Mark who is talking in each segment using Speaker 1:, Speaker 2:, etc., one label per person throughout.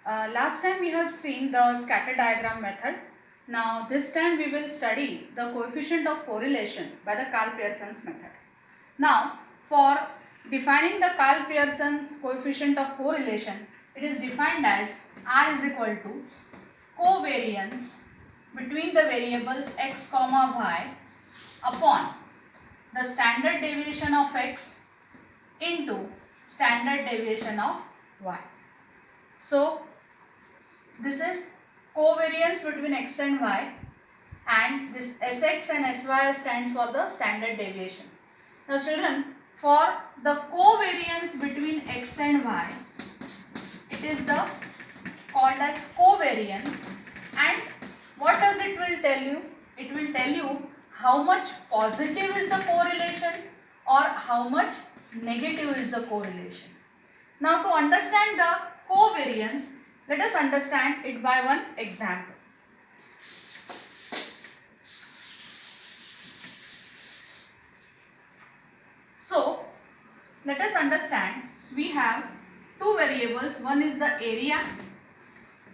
Speaker 1: Last time we have seen the scatter diagram method. Now this time we will study the coefficient of correlation by the Karl Pearson's method. Now for defining the Karl Pearson's coefficient of correlation, it is defined as R is equal to covariance between the variables x comma y upon the standard deviation of x into standard deviation of y. So this is covariance between x and y, and this Sx and Sy stands for the standard deviation. Now children, for the covariance between x and y, it is the called as covariance, and what does it will tell you? It will tell you how much positive is the correlation or how much negative is the correlation. Now to understand the covariance, let us understand it by one example. So let us understand, we have two variables, one is the area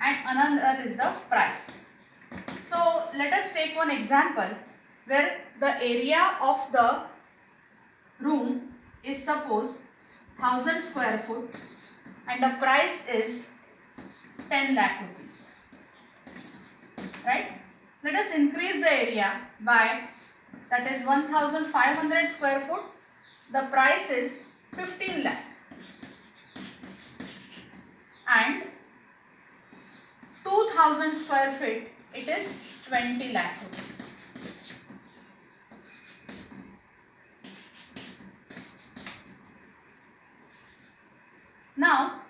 Speaker 1: and another is the price. So let us take one example where the area of the room is suppose 1000 square foot and the price is 10 lakh rupees. Right? Let us increase the area by, that is 1500 square foot. The price is 15 lakh. And 2000 square feet, it is 20 lakh rupees. Now,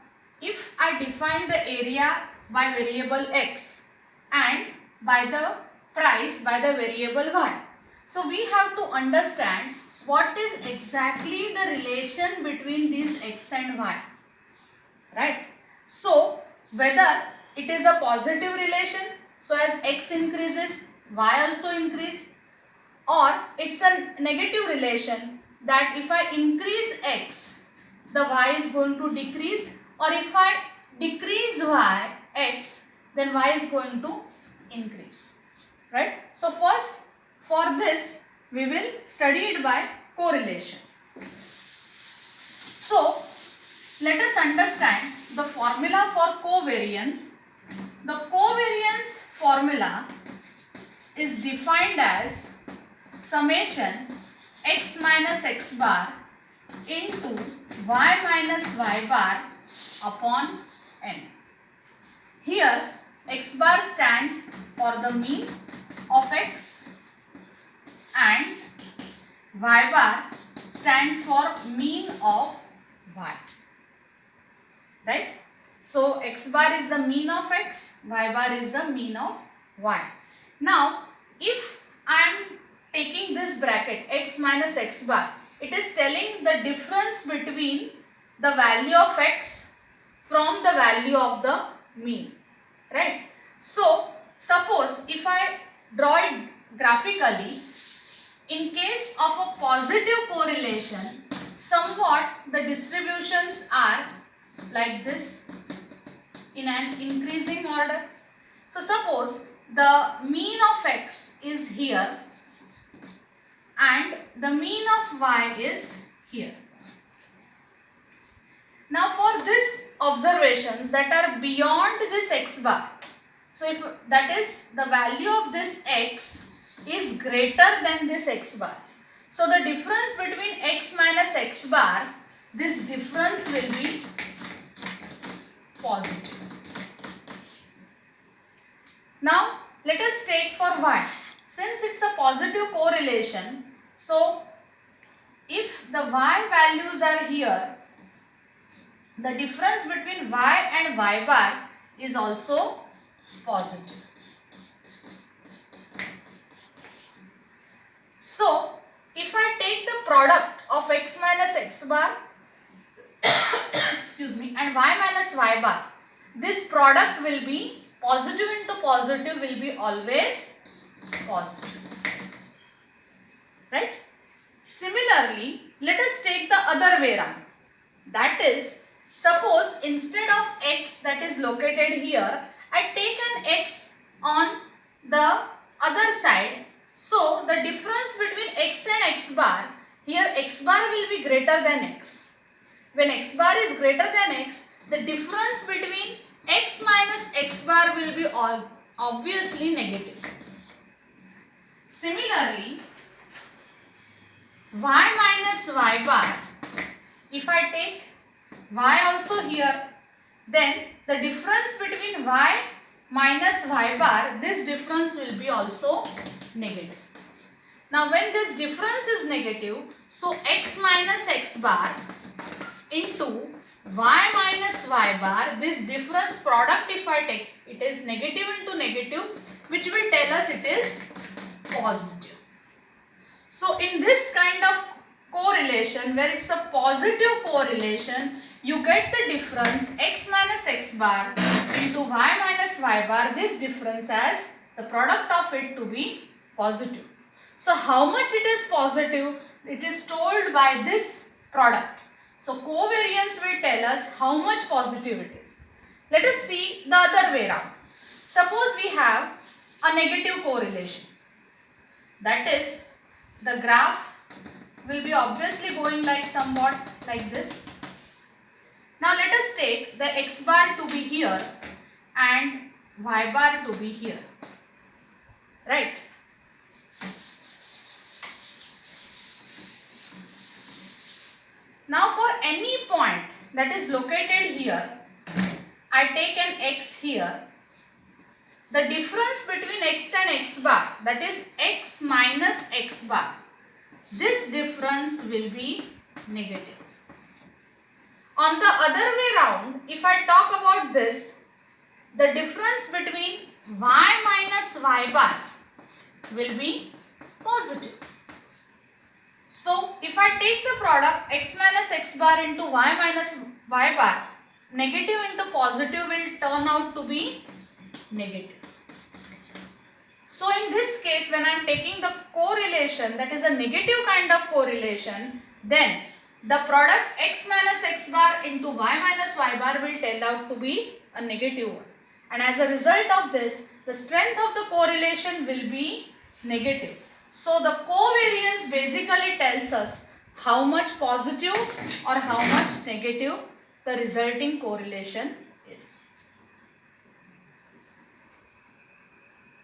Speaker 1: if I define the area by variable x and by the price by the variable y, so we have to understand what is exactly the relation between these x and y, right? So, whether it is a positive relation, so as x increases, y also increase, or it's a negative relation that if I increase x, the y is going to decrease, or if I decrease y, x, then y is going to increase, right? So first, for this, we will study it by correlation. So let us understand the formula for covariance. The covariance formula is defined as summation x minus x bar into y minus y bar upon n. Here x bar stands for the mean of x and y bar stands for mean of y, right? So x bar is the mean of x, y bar is the mean of y. Now if I am taking this bracket x minus x bar, it is telling the difference between the value of x from the value of the mean, right? So suppose if I draw it graphically, in case of a positive correlation, somewhat the distributions are like this in an increasing order. So suppose the mean of x is here and the mean of y is here. Now for this observations that are beyond this x bar, so if that is the value of this x is greater than this x bar, so the difference between x minus x bar, this difference will be positive. Now let us take for y. Since it's a positive correlation, so if the y values are here, the difference between y and y bar is also positive. So if I take the product of x minus x bar excuse me, and y minus y bar, this product will be positive into positive will be always positive, right? Similarly, let us take the other way around. That is, Suppose instead of x that is located here, I take an x on the other side. So the difference between x and x bar, here x bar will be greater than x. When x bar is greater than x, the difference between x minus x bar will be obviously negative. Similarly, y minus y bar, if I take y also here, then the difference between y minus y bar, this difference will be also negative. Now when this difference is negative, so x minus x bar into y minus y bar, this difference product if I take, it is negative into negative, which will tell us it is positive. So in this kind of correlation, where it's a positive correlation, you get the difference x minus x bar into y minus y bar, this difference as the product of it to be positive. So how much it is positive, it is told by this product. So covariance will tell us how much positive it is. Let us see the other way around. Suppose we have a negative correlation. That is, the graph will be obviously going like somewhat like this. Now let us take the x bar to be here and y bar to be here. Right? Now for any point that is located here, I take an x here. The difference between x and x bar, that is x minus x bar, this difference will be negative. On the other way round, if I talk about this, the difference between y minus y bar will be positive. So if I take the product x minus x bar into y minus y bar, negative into positive will turn out to be negative. So in this case, when I am taking the correlation, that is a negative kind of correlation, then the product x minus x bar into y minus y bar will turn out to be a negative one. And as a result of this, the strength of the correlation will be negative. So the covariance basically tells us how much positive or how much negative the resulting correlation is.